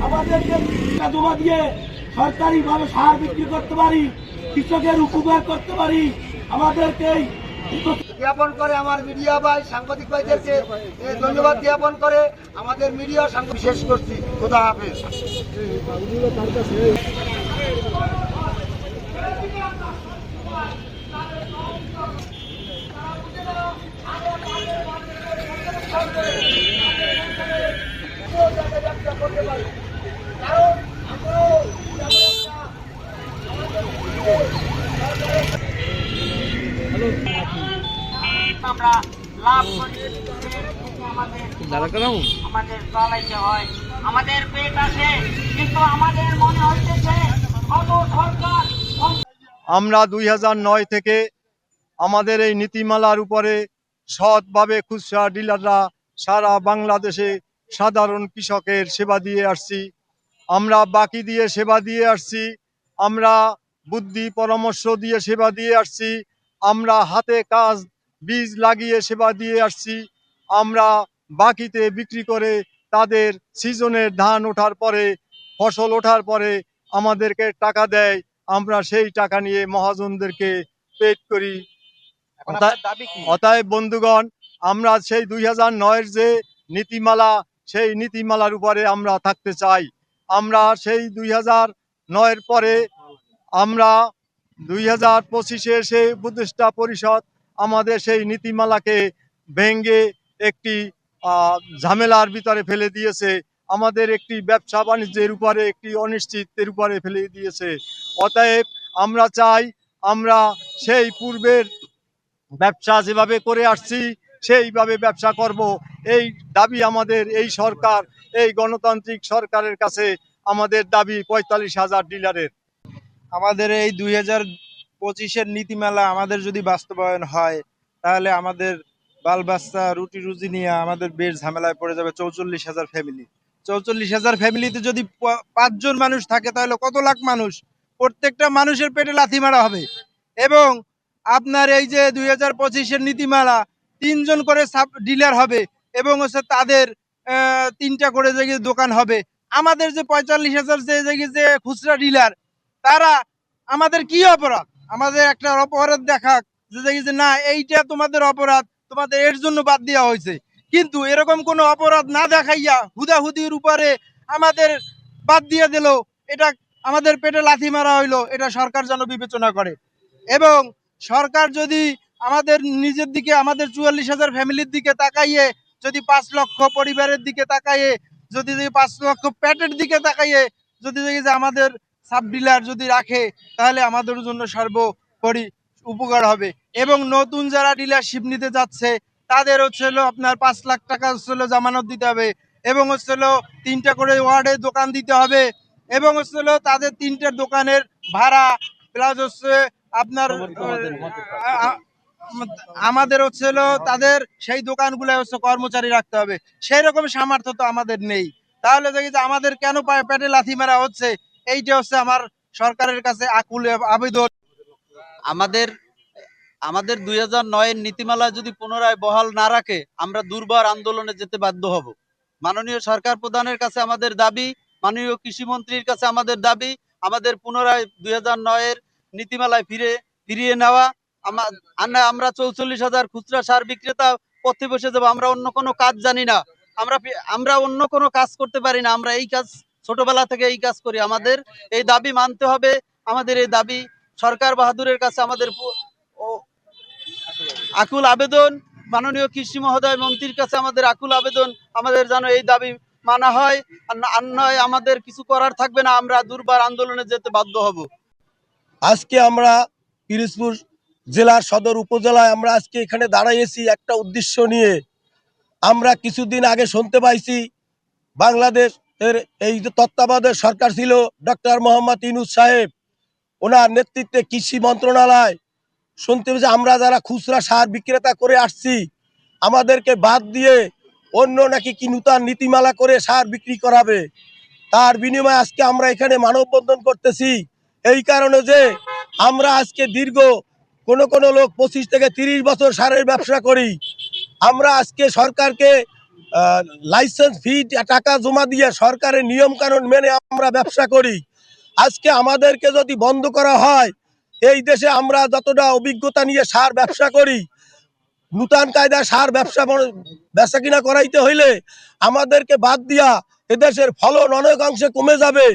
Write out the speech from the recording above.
আমাদেরকে জমা দিয়ে সরকারি ভাবে সার বিক্রি করতে পারি, কৃষকের উপকার করতে পারি। আমাদেরকে জ্ঞাপন করে আমার মিডিয়া ভাই সাংবাদিক ভাইদেরকে ধন্যবাদ জ্ঞাপন করে আমাদের মিডিয়া সাংবাদিক শেষ করছি। খোদা হাফেজ। আমরা লাভ করি, আমাদের চালাইতে হয়, আমাদের পেট আছে, কিন্তু আমাদের মনে হইতেছে কত সরকার। আমরা 2009 থেকে আমাদের এই নীতিমালার উপরে সৎভাবে খুচরা ডিলাররা সারা বাংলাদেশে সাধারণ কৃষকের সেবা দিয়ে আসছি। আমরা বাকি দিয়ে সেবা দিয়ে আসছি, আমরা বুদ্ধি পরামর্শ দিয়ে সেবা দিয়ে আসছি, আমরা হাতে কাজ বীজ লাগিয়ে সেবা দিয়ে আসছি। আমরা বাকিতে বিক্রি করে তাদের সিজনের ধান ওঠার পরে, ফসল ওঠার পরে আমাদেরকে টাকা দেয়, আমরা সেই টাকা নিয়ে মহাজনদেরকে পেড করি। অতএব বন্ধুগণ, আমরা সেই 2009-এর যে নীতিমালা, সেই নীতিমালার উপরে আমরা থাকতে চাই। আমরা সেই 2009-এর পরে আমরা 2025-এ সেই উপদেষ্টা পরিষদ আমাদের সেই নীতিমালাকে ভেঙে একটি ঝামেলার ভিতরে ফেলে দিয়েছে, আমাদের একটি ব্যবসা বাণিজ্যের উপরে একটি অনিশ্চিতের উপরে ফেলে দিয়েছে। অতএব আমরা চাই আমরা সেই পূর্বের ব্যবসা যেভাবে করে আসছি সেইভাবে ব্যবসা করব। এই দাবি আমাদের এই সরকার, এই গণতান্ত্রিক সরকারের কাছে আমাদের দাবি 45,000 ডিলারের। আমাদের এই 2025-এর নীতিমালা আমাদের যদি বাস্তবায়ন হয়, তাহলে আমাদের বাল বাচ্চা রুটি রুজি নিয়ে আমাদের বেশ ঝামেলায় পড়ে যাবে 44,000 ফ্যামিলি। 44,000 ফ্যামিলিতে যদি 5 জন মানুষ থাকে, তাহলে কত লাখ মানুষ, প্রত্যেকটা মানুষের পেটে লাথি মারা হবে। এবং আপনার এই যে 2025-এর নীতিমালা, 3 জন করে সাব ডিলার হবে এবং হচ্ছে তাদের 3টা করে জায়গায় দোকান হবে। আমাদের যে 45,000 যে খুচরা ডিলার, তারা আমাদের কি অপরাধ? আমাদের একটা অপরাধ দেখা যে না এইটা তোমাদের অপরাধ, তোমাদের এর জন্য বাদ দেওয়া হয়েছে। কিন্তু এরকম কোনো অপরাধ না দেখাইয়া হুদাহুদির উপরে আমাদের বাদ দিয়ে দিল, এটা আমাদের পেটে লাথি মারা হইলো। এটা সরকার যেন বিবেচনা করে। এবং সরকার যদি আমাদের নিজের দিকে, আমাদের 44,000 ফ্যামিলির দিকে তাকাইয়ে, যদি 5 লক্ষ পরিবারের দিকে তাকাইয়ে, যদি 5 লক্ষ পেটের দিকে তাকাইয়ে যদি দেখি যে আমাদের সাব ডিলার যদি রাখে, তাহলে আমাদের জন্য সর্বোপরি উপকার হবে। এবং নতুন যারা ডিলারশিপ নিতে যাচ্ছে, তাদের হচ্ছিল আপনার 5 লাখ টাকা হচ্ছিল জামানত দিতে হবে, এবং হচ্ছিল 3টা করে ওয়ার্ডে দোকান দিতে হবে, এবং হচ্ছিল তাদের 3টা দোকানের ভাড়া প্লাস হচ্ছে আপনার আমাদের হচ্ছিল তাদের সেই দোকানগুলো হচ্ছে কর্মচারী রাখতে হবে। সেই রকম সামর্থ্য তো আমাদের নেই। তাহলে দেখি যে আমাদের কেন পেটে লাথি মারা হচ্ছে, এইটা হচ্ছে আমার সরকারের কাছে আকুল আবেদন। আমাদের 2009-এর নীতিমালা যদি পুনরায় বহাল না রাখে, আমরা দুর্বার আন্দোলনে যেতে বাধ্য হব। মাননীয় সরকার প্রধানের কাছে আমাদের দাবি, মাননীয় কৃষিমন্ত্রীর কাছে আমাদের দাবি, আমাদের পুনরায় 2009-এর নীতিমালায় ফিরিয়ে নেওয়া। আমরা 44,000 খুচরা সার বিক্রেতা পথে বসে যাবো। আমরা অন্য কোনো কাজ জানি না, আমরা অন্য কোনো কাজ করতে পারি না, আমরা এই কাজ ছোটবেলা থেকে এই কাজ করি। আমাদের এই দাবি মানতে হবে। আমাদের এই দাবি সরকার বাহাদুরের কাছে আমাদের আকুল আবেদন, মাননীয় কৃষি মহোদয় মন্ত্রীর কাছে আমাদের আকুল আবেদন, আমাদের যেন এই দাবি মানা হয়। আর নয় আমাদের কিছু করার থাকবে না, আমরা দুর্বার আন্দোলনে যেতে বাধ্য হব। আজকে আমরা পিরোজপুর জেলার সদর উপজেলায় আমরা আজকে এখানে দাঁড়াইছি একটা উদ্দেশ্য নিয়ে। আমরা কিছুদিন আগে শুনতে পাইছি বাংলাদেশের এই যে তত্ত্বাবধায়ক সরকার ছিল ডক্টর মোহাম্মদ ইউনূস সাহেব, ওনার নেতৃত্বে কৃষি মন্ত্রণালয় শুনতে পেয়েছি আমরা যারা খুচরা সার বিক্রেতা করে আসছি, আমাদেরকে বাদ দিয়ে অন্য নাকি কি নূতন নীতিমালা করে সার বিক্রি করাবে। তার বিনিময়ে আজকে আমরা এখানে মানববন্ধন করতেছি এই কারণে যে আমরা আজকে দীর্ঘ কোনো লোক 25 থেকে 30 বছর সারের ব্যবসা করি। আমরা আজকে সরকারকে লাইসেন্স ফি টাকা জমা দিয়ে সরকারের নিয়ম কানুন মেনে আমরা ব্যবসা করি। আজকে আমাদেরকে যদি বন্ধ করা হয়, এই দেশে আমরা যতটা অভিজ্ঞতা নিয়ে সার ব্যবসা করি, নূতন কায়দায় সার বেচা কিনা করাইতে হইলে আমাদেরকে বাদ দিয়া এদেশের ফলন অনেকাংশে কমে যাবে।